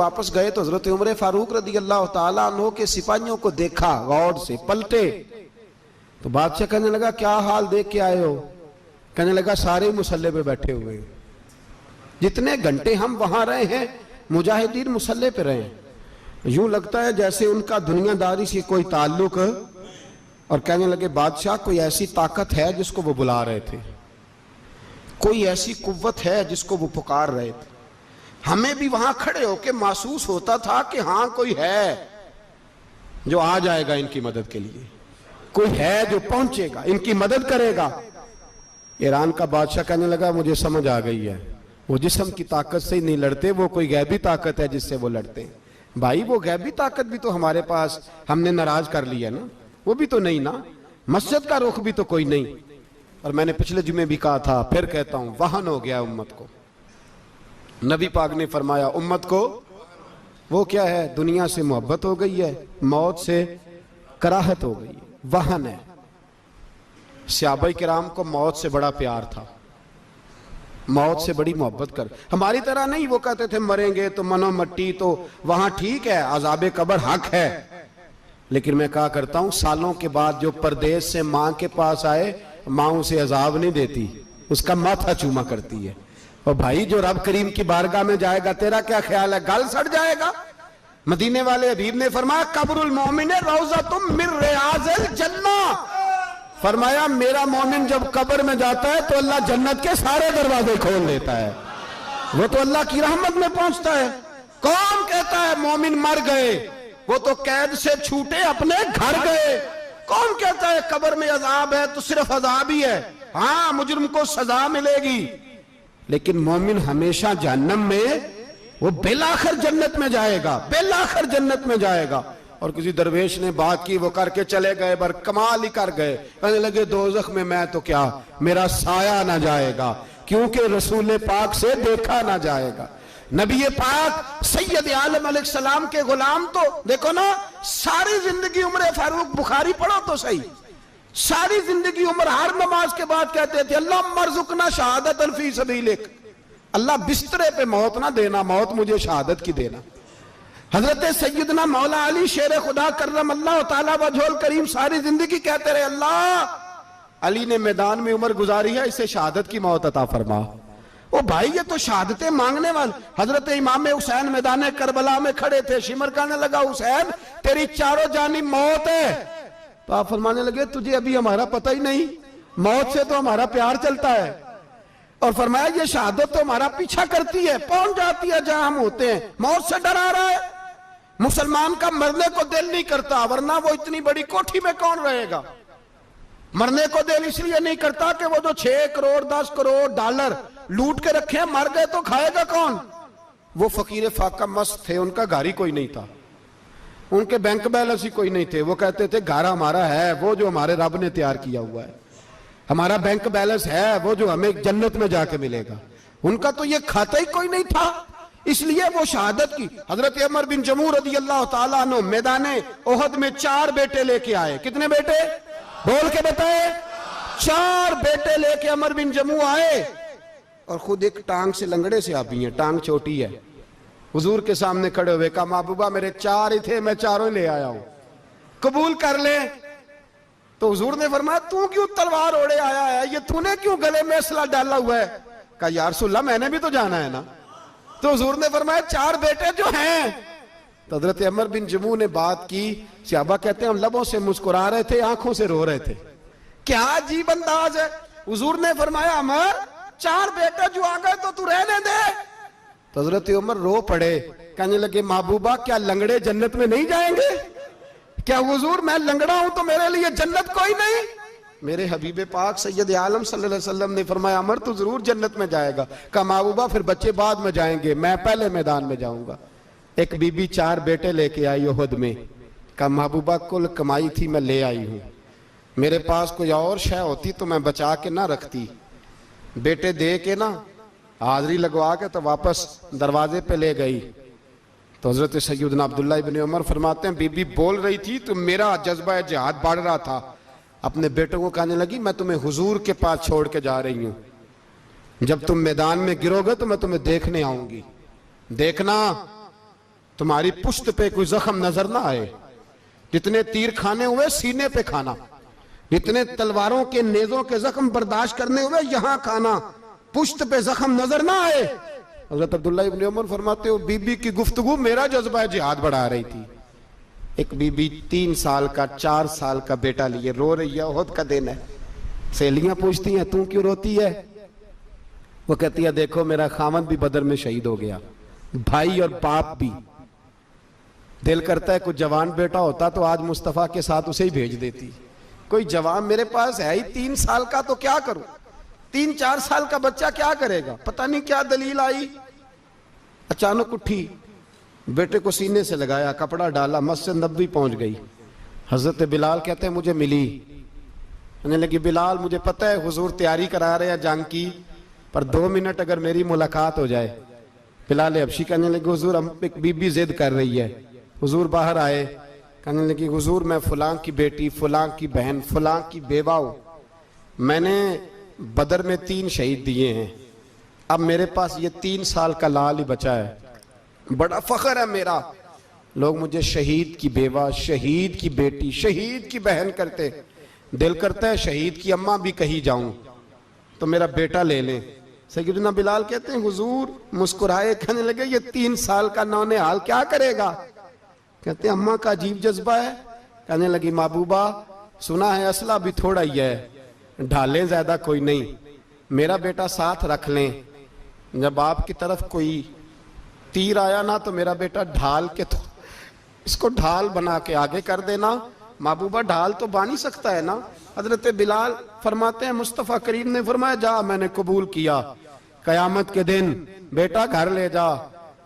واپس گئے تو حضرت عمر فاروق رضی اللہ تعالیٰ عنہ کے سپاہیوں کو دیکھا، غور سے پلٹے تو بادشاہ کہنے لگا کیا حال دیکھ کے آئے ہو؟ کہنے لگا سارے مسلح پہ بیٹھے ہوئے ہیں، جتنے گھنٹے ہم وہاں رہے ہیں مجاہدین مسلح پہ رہے ہیں، یوں لگتا ہے جیسے ان کا دنیا داری سے کوئی تعلق۔ اور کہنے لگے بادشاہ کوئی ایسی طاقت ہے جس کو وہ بلا رہے تھے، کوئی ایسی قوت ہے جس کو وہ پکار رہے تھے، ہمیں بھی وہاں کھڑے ہو کے محسوس ہوتا تھا کہ ہاں کوئی ہے جو آ جائے گا ان کی مدد کے لیے، کوئی ہے جو پہنچے گا ان کی مدد کرے گا۔ ایران کا بادشاہ کہنے لگا مجھے سمجھ آ گئی ہے، وہ جسم کی طاقت سے ہی نہیں لڑتے، وہ کوئی غیبی طاقت ہے جس سے وہ لڑتے ہیں۔ بھائی وہ غیبی طاقت بھی تو ہمارے پاس ہم نے ناراض کر لیا نا، وہ بھی تو نہیں نا، مسجد کا رخ بھی تو کوئی نہیں۔ اور میں نے پچھلے جمعے بھی کہا تھا، پھر کہتا ہوں، وہن ہو گیا امت کو۔ نبی پاک نے فرمایا امت کو وہ کیا ہے، دنیا سے محبت ہو گئی ہے، موت سے کراہت ہو گئی ہے، وہن ہے۔ صحابہ کرام کو موت سے بڑا پیار تھا، موت سے بڑی محبت کر، ہماری طرح نہیں، وہ کہتے تھے مریں گے تو منو مٹی، تو وہاں ٹھیک ہے عذاب قبر حق ہے، لیکن میں کہا کرتا ہوں سالوں کے بعد جو پردیس سے ماں کے پاس آئے، ماں اسے عذاب نہیں دیتی، اس کا ماتھا چوما کرتی ہے۔ اور بھائی جو رب کریم کی بارگاہ میں جائے گا تیرا کیا خیال ہے، گل سڑ جائے گا؟ مدینے والے حبیب نے فرمایا قبر المومن روضۃ من ریاض الجنہ، فرمایا میرا مومن جب قبر میں جاتا ہے تو اللہ جنت کے سارے دروازے کھول دیتا ہے، وہ تو اللہ کی رحمت میں پہنچتا ہے۔ کون کہتا ہے مومن مر گئے، وہ تو قید سے چھوٹے اپنے گھر گئے۔ کون کہتا ہے قبر میں عذاب ہے تو صرف عذاب ہی ہے، ہاں مجرم کو سزا ملے گی، لیکن مومن ہمیشہ جہنم میں، وہ بالآخر جنت میں جائے گا، بالآخر جنت میں جائے گا۔ اور کسی درویش نے بات کی، وہ کر کے چلے گئے، بر کمال ہی کر گئے، کہنے لگے دوزخ میں میں تو کیا، میرا سایہ نہ جائے گا، کیونکہ رسول پاک سے دیکھا نہ جائے گا۔ نبی پاک سید عالم علیہ السلام کے غلام تو دیکھو نا، ساری زندگی عمر فاروق بخاری پڑھو تو صحیح، ساری زندگی عمر ہر نماز کے بعد کہتے تھے اللہم ارزقنا شہادت فی سبیلک، اللہ بسترے پہ موت نہ دینا، موت مجھے شہادت کی دینا۔ حضرت سیدنا مولا علی شیر خدا کرم اللہ تعالیٰ وجہ الکریم ساری زندگی کہتے رہے اللہ علی نے میدان میں عمر گزاری ہے، اسے شہادت کی موت عطا فرما۔ او بھائی یہ تو شہادتیں مانگنے والے۔ حضرت امام حسین میدان کربلا میں کھڑے تھے، شمر کہنے لگا حسین تیری چاروں جانب موت ہے، تو آپ فرمانے لگے تجھے ابھی ہمارا پتہ ہی نہیں، موت سے تو ہمارا پیار چلتا ہے۔ اور فرمایا یہ شہادت تو ہمارا پیچھا کرتی ہے، پہنچ جاتی ہے جہاں ہم ہوتے ہیں، موت سے ڈرا رہا ہے۔ مسلمان کا مرنے کو دل نہیں کرتا، ورنہ وہ اتنی بڑی کوٹھی میں کون رہے گا؟ مرنے کو دل اس لیے نہیں کرتا کہ وہ جو 6 کروڑ 10 کروڑ ڈالر لوٹ کے رکھے ہیں، مر گئے تو کھائے گا کون؟ وہ فقیر فاقہ مست تھے، ان کا گھر ہی کوئی نہیں تھا، ان کے بینک بیلنس ہی کوئی نہیں تھے، وہ کہتے تھے گھر ہمارا ہے وہ جو ہمارے رب نے تیار کیا ہوا ہے، ہمارا بینک بیلنس ہے وہ جو ہمیں جنت میں جا کے ملے گا۔ ان کا تو یہ کھاتا ہی کوئی نہیں تھا، اس لیے وہ شہادت کی۔ حضرت عمر بن جموع رضی اللہ تعالیٰ عنہ میدان احد میں 4 بیٹے لے کے آئے۔ کتنے بیٹے؟ بول کے بتائے۔ 4 بیٹے لے کے عمر بن جموع آئے، اور خود ایک ٹانگ سے لنگڑے سے آپی ہیں، ٹانگ چھوٹی ہے، حضور کے سامنے کھڑے ہوئے کہا محبوبہ میرے 4 ہی تھے، میں 4 ہی لے آیا ہوں، قبول کر لیں۔ تو حضور نے فرمایا تو کیوں تلوار اوڑے آیا ہے، یہ تو نے کیوں گلے میں اسلحہ ڈالا ہوا ہے؟ کہا یا رسول اللہ میں نے بھی تو جانا ہے نا۔ تو حضور نے فرمایا 4 بیٹے جو ہیں۔ تو حضرت عمر بن جموع نے بات کی، صحابہ کہتے ہیں ہم لبوں سے مسکرا رہے تھے، آنکھوں سے رو رہے تھے، کیا عجیب انداز ہے۔ حضور نے فرمایا عمر 4 بیٹے جو آ گئے تو رہنے دے۔ تو حضرت عمر رو پڑے، کہنے لگے محبوبہ کیا لنگڑے جنت میں نہیں جائیں گے؟ کیا حضور میں لنگڑا ہوں تو میرے لیے جنت کوئی نہیں؟ میرے حبیب پاک سید عالم صلی اللہ علیہ وسلم نے فرمایا عمر تو ضرور جنت میں جائے گا۔ کہا محبوبہ پھر بچے بعد میں جائیں گے، میں پہلے میدان میں جاؤں گا۔ ایک بی بی 4 بیٹے لے کے آئی احد میں، کہا محبوبہ کل کمائی تھی میں لے آئی ہوں، میرے پاس کوئی اور شے ہوتی تو میں بچا کے نہ رکھتی، بیٹے دے کے نا حاضری لگوا کے تو واپس دروازے پہ لے گئی۔ تو حضرت سیدنا عبداللہ ابن عمر فرماتے ہیں بی بی بول رہی تھی تو میرا جذبہ جہاد بڑھ رہا تھا، اپنے بیٹوں کو کہنے لگی میں تمہیں حضور کے پاس چھوڑ کے جا رہی ہوں، جب تم میدان میں گرو گے تو میں تمہیں دیکھنے آؤں گی، دیکھنا تمہاری پشت پہ کوئی زخم نظر نہ آئے، جتنے تیر کھانے ہوئے سینے پہ کھانا، جتنے تلواروں کے نیزوں کے زخم برداشت کرنے ہوئے یہاں کھانا، پشت پہ زخم نظر نہ آئے۔ حضرت عبداللہ ابن عمر فرماتے ہو بی بی کی گفتگو میرا جذبہ جہاد بڑھا رہی تھی۔ ایک بی بی 3 سال کا 4 سال کا بیٹا لیے رو رہی ہے، احد کا دن ہے، سہیلیاں پوچھتی ہیں تو کیوں روتی ہے؟ وہ کہتی ہے دیکھو میرا خامد بھی بدر میں شہید ہو گیا، بھائی اور باپ بھی، دل کرتا ہے کوئی جوان بیٹا ہوتا تو آج مصطفیٰ کے ساتھ اسے ہی بھیج دیتی، کوئی جوان میرے پاس ہے ہی 3 سال کا تو کیا کروں، 3-4 سال کا بچہ کیا کرے گا؟ پتہ نہیں کیا دلیل آئی، اچانک اٹھی، بیٹے کو سینے سے لگایا، کپڑا ڈالا، مسجد نبوی پہنچ گئی۔ حضرت بلال کہتے ہیں مجھے ملی، کہنے لگی بلال مجھے پتہ ہے حضور تیاری کرا رہے ہیں جنگ کی، پر 2 منٹ اگر میری ملاقات ہو جائے۔ بلال حبشی کہنے لگے حضور ہم ایک بی بی ضد کر رہی ہے۔ حضور باہر آئے، کہنے لگی حضور میں فلاں کی بیٹی، فلاں کی بہن، فلاں کی بیوہ ہوں، میں نے بدر میں 3 شہید دیے ہیں، اب میرے پاس یہ 3 سال کا لال ہی بچا ہے، بڑا فخر ہے میرا، لوگ مجھے شہید کی بیوہ، شہید کی بیٹی، شہید کی بہن کرتے، دل کرتا ہے شہید کی اماں بھی کہیں جاؤں تو میرا بیٹا لے لیں۔ سیدنا بلال کہتے ہیں حضور مسکرائے، کہنے لگے یہ 3 سال کا نونہال کیا کرے گا؟ کہتے ہیں اماں کا عجیب جذبہ ہے۔ کہنے لگی محبوبہ سنا ہے اسلحہ بھی تھوڑا ہی ہے، ڈھالیں زیادہ کوئی نہیں، میرا بیٹا ساتھ رکھ لیں، جب آپ کی طرف کوئی تیر آیا نا تو میرا بیٹا ڈھال کے تو اس کو ڈھال بنا کے آگے کر دینا۔ محبوبہ ڈھال تو بانی سکتا ہے نا۔ حضرت بلال فرماتے ہیں مصطفیٰ کریم نے فرمایا جا میں نے قبول کیا، قیامت کے دن بیٹا گھر لے جا،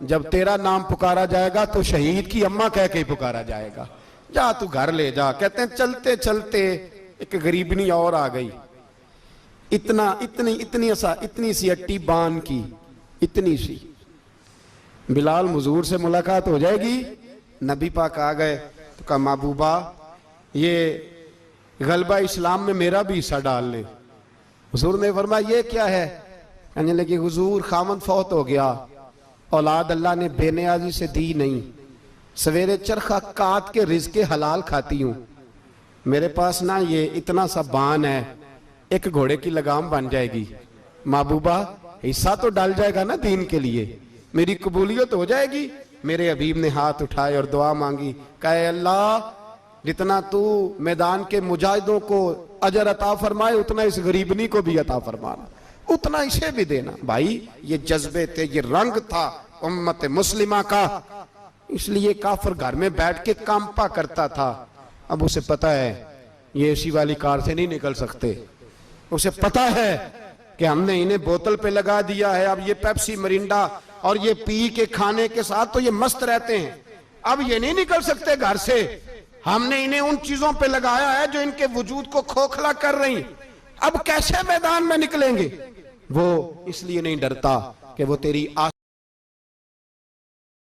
جب تیرا نام پکارا جائے گا تو شہید کی اماں کہہ کے ہی پکارا جائے گا، جا تو گھر لے جا۔ کہتے ہیں چلتے چلتے ایک غریبنی اور آ گئی، اتنی سی اٹی بان کی، اتنی سی، بلال حضور سے ملاقات ہو جائے گی۔ نبی پاک آ گئے تو کہا محبوبہ یہ غلبہ اسلام میں میرا بھی حصہ ڈال لیں۔ حضور نے فرمایا یہ کیا ہے؟ کہنے لگے حضور خامد فوت ہو گیا، اولاد اللہ نے بے نیازی سے دی نہیں، سویرے چرخہ کاٹ کے رزق حلال کھاتی ہوں، میرے پاس نا یہ اتنا سا بان ہے، ایک گھوڑے کی لگام بن جائے گی، محبوبہ حصہ تو ڈال جائے گا نا دین کے لیے، میری قبولیت ہو جائے گی۔ میرے حبیب نے ہاتھ اٹھائے اور دعا مانگی، کہے اللہ جتنا تو میدان کے مجاہدوں کو اجر عطا فرمائے اتنا اس غریبنی کو بھی عطا فرمانا، اتنا اسے بھی دینا۔ بھائی یہ جذبے تھے، یہ رنگ تھا امت مسلمہ کا، اس لیے کافر گھر میں بیٹھ کے کامپا کرتا تھا۔ اب اسے پتا ہے یہ اسی والی کار سے نہیں نکل سکتے، اسے پتا ہے کہ ہم نے انہیں بوتل پہ لگا دیا ہے، اب یہ پیپسی مرینڈا اور یہ پی کے کھانے کے ساتھ تو یہ مست رہتے ہیں، اب یہ نہیں نکل سکتے گھر سے، ہم نے انہیں ان چیزوں پہ لگایا ہے جو ان کے وجود کو کھوکھلا کر رہی، اب کیسے میدان میں نکلیں گے؟ وہ اس لیے نہیں ڈرتا کہ وہ تیری